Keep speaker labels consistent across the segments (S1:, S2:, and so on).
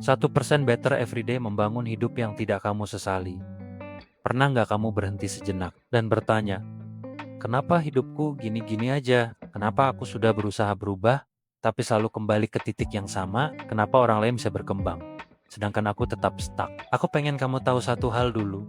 S1: 1% better everyday membangun hidup yang tidak kamu sesali. Pernah nggak kamu berhenti sejenak dan bertanya, kenapa hidupku gini-gini aja? Kenapa aku sudah berusaha berubah, tapi selalu kembali ke titik yang sama? Kenapa orang lain bisa berkembang, sedangkan aku tetap stuck? Aku pengen kamu tahu satu hal dulu.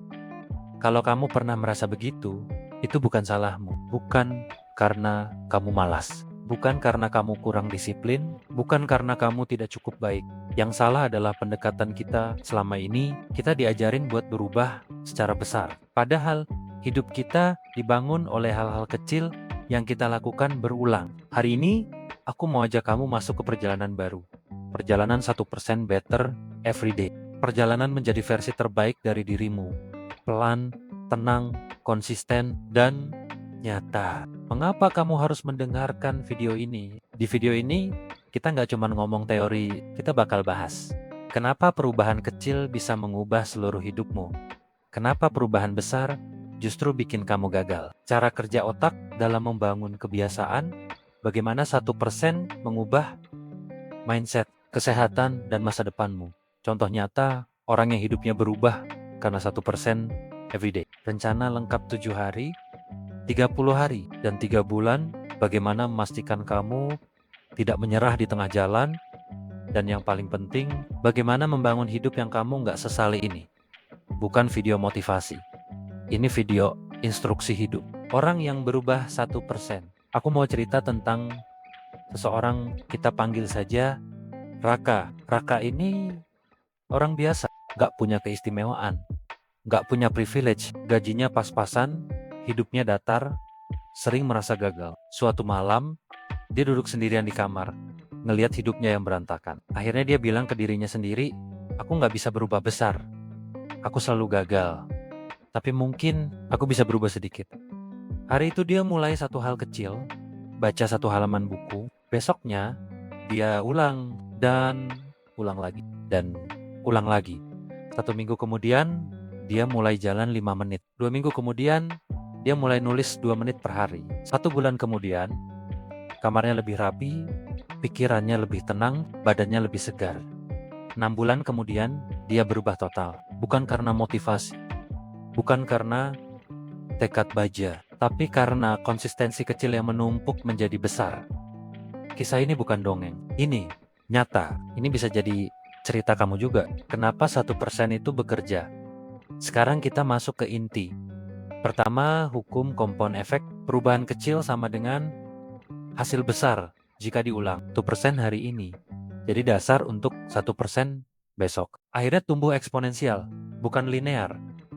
S1: Kalau kamu pernah merasa begitu, itu bukan salahmu. Bukan karena kamu malas. Bukan karena kamu kurang disiplin. Bukan karena kamu tidak cukup baik. Yang salah adalah pendekatan kita selama ini. Kita diajarin buat berubah secara besar. Padahal hidup kita dibangun oleh hal-hal kecil yang kita lakukan berulang. Hari ini, aku mau ajak kamu masuk ke perjalanan baru. Perjalanan 1% better everyday. Perjalanan menjadi versi terbaik dari dirimu. Pelan, tenang, konsisten, dan nyata. Mengapa kamu harus mendengarkan video ini? Di video ini, kita nggak cuma ngomong teori, kita bakal bahas. Kenapa perubahan kecil bisa mengubah seluruh hidupmu? Kenapa perubahan besar justru bikin kamu gagal? Cara kerja otak dalam membangun kebiasaan, bagaimana 1% mengubah mindset, kesehatan, dan masa depanmu. Contoh nyata, orang yang hidupnya berubah karena 1% everyday. Rencana lengkap 7 hari, 30 hari, dan 3 bulan. Bagaimana memastikan kamu tidak menyerah di tengah jalan. Dan yang paling penting, bagaimana membangun hidup yang kamu nggak sesali ini. Bukan video motivasi. Ini video instruksi hidup. Orang yang berubah 1%. Aku mau cerita tentang seseorang, kita panggil saja Raka. Raka ini orang biasa, nggak punya keistimewaan, nggak punya privilege, gajinya pas-pasan, hidupnya datar, sering merasa gagal. Suatu malam, dia duduk sendirian di kamar, ngelihat hidupnya yang berantakan. Akhirnya dia bilang ke dirinya sendiri, aku nggak bisa berubah besar, aku selalu gagal, tapi mungkin aku bisa berubah sedikit. Hari itu dia mulai satu hal kecil, baca satu halaman buku. Besoknya, dia ulang dan ulang lagi dan ulang lagi. 1 minggu kemudian, dia mulai jalan 5 menit. 2 minggu kemudian, dia mulai nulis 2 menit per hari. 1 bulan kemudian, kamarnya lebih rapi, pikirannya lebih tenang, badannya lebih segar. 6 bulan kemudian, dia berubah total. Bukan karena motivasi, bukan karena tekad baja, tapi karena konsistensi kecil yang menumpuk menjadi besar. Kisah ini bukan dongeng, ini nyata. Ini bisa jadi cerita kamu juga. Kenapa 1% itu bekerja? Sekarang kita masuk ke inti. Pertama, hukum kompon efek. Perubahan kecil sama dengan hasil besar jika diulang. 1% hari ini jadi dasar untuk 1% besok. Akhirnya tumbuh eksponensial, bukan linear.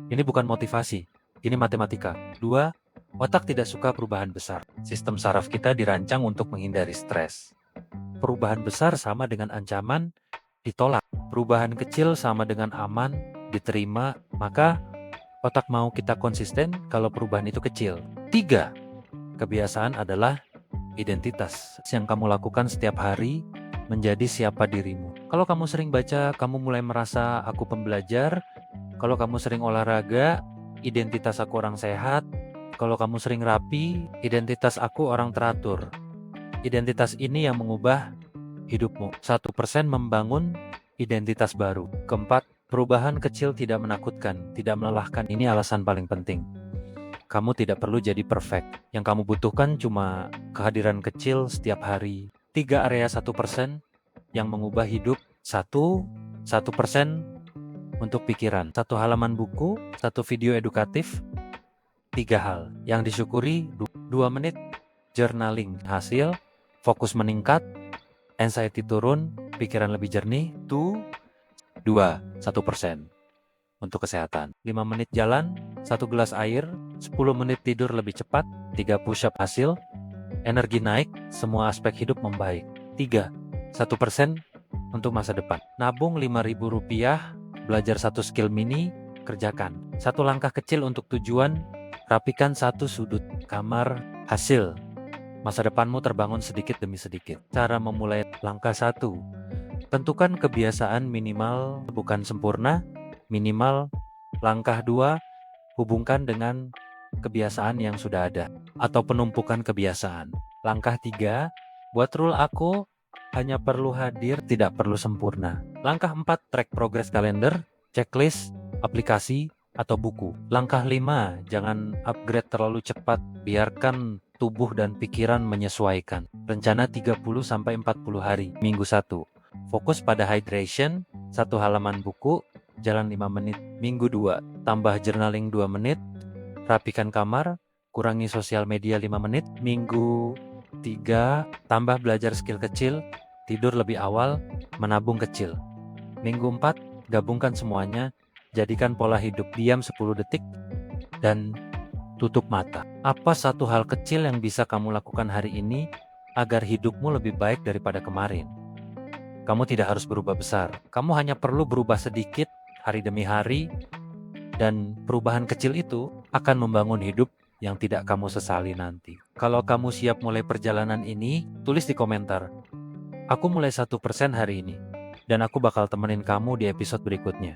S1: Ini bukan motivasi, ini matematika. 2, otak tidak suka perubahan besar. Sistem saraf kita dirancang untuk menghindari stres. Perubahan besar sama dengan ancaman, ditolak. Perubahan kecil sama dengan aman, diterima. Maka otak mau kita konsisten kalau perubahan itu kecil. 3, kebiasaan adalah identitas yang kamu lakukan setiap hari menjadi siapa dirimu. Kalau kamu sering baca, kamu mulai merasa aku pembelajar. Kalau kamu sering olahraga, identitas aku orang sehat. Kalau kamu sering rapi, identitas aku orang teratur. Identitas ini yang mengubah hidupmu. 1% membangun identitas baru. Keempat, perubahan kecil tidak menakutkan, tidak melelahkan. Ini alasan paling penting. Kamu tidak perlu jadi perfect. Yang kamu butuhkan cuma kehadiran kecil setiap hari. 3 area 1% yang mengubah hidup. 1% untuk pikiran. 1 halaman buku, 1 video edukatif. 3 hal yang disyukuri. 2 menit journaling. Hasil, fokus meningkat, anxiety turun, pikiran lebih jernih. 1% untuk kesehatan. 5 menit jalan, 1 gelas air, 10 menit tidur lebih cepat, 3 push up hasil, energi naik, semua aspek hidup membaik. 3, 1% untuk masa depan. Nabung Rp5.000, belajar 1 skill mini, kerjakan. 1 langkah kecil untuk tujuan, rapikan 1 sudut kamar, hasil. Masa depanmu terbangun sedikit demi sedikit. Cara memulai langkah 1, tentukan kebiasaan minimal, bukan sempurna, minimal. Langkah 2, hubungkan dengan kebiasaan yang sudah ada atau penumpukan kebiasaan. Langkah 3, buat rule aku hanya perlu hadir, tidak perlu sempurna. Langkah 4, track progress kalender, checklist, aplikasi, atau buku. Langkah 5, jangan upgrade terlalu cepat, biarkan tubuh dan pikiran menyesuaikan. Rencana 30-40 hari, minggu 1. Fokus pada hydration, 1 halaman buku, jalan 5 menit. Minggu 2, tambah journaling 2 menit, rapikan kamar, kurangi sosial media 5 menit. Minggu 3, tambah belajar skill kecil, tidur lebih awal, menabung kecil. Minggu 4, gabungkan semuanya, jadikan pola hidup diam 10 detik, dan tutup mata. Apa satu hal kecil yang bisa kamu lakukan hari ini agar hidupmu lebih baik daripada kemarin? Kamu tidak harus berubah besar, kamu hanya perlu berubah sedikit hari demi hari, dan perubahan kecil itu akan membangun hidup yang tidak kamu sesali nanti. Kalau kamu siap mulai perjalanan ini, tulis di komentar, "Aku mulai 1% hari ini, dan aku bakal temenin kamu di episode berikutnya."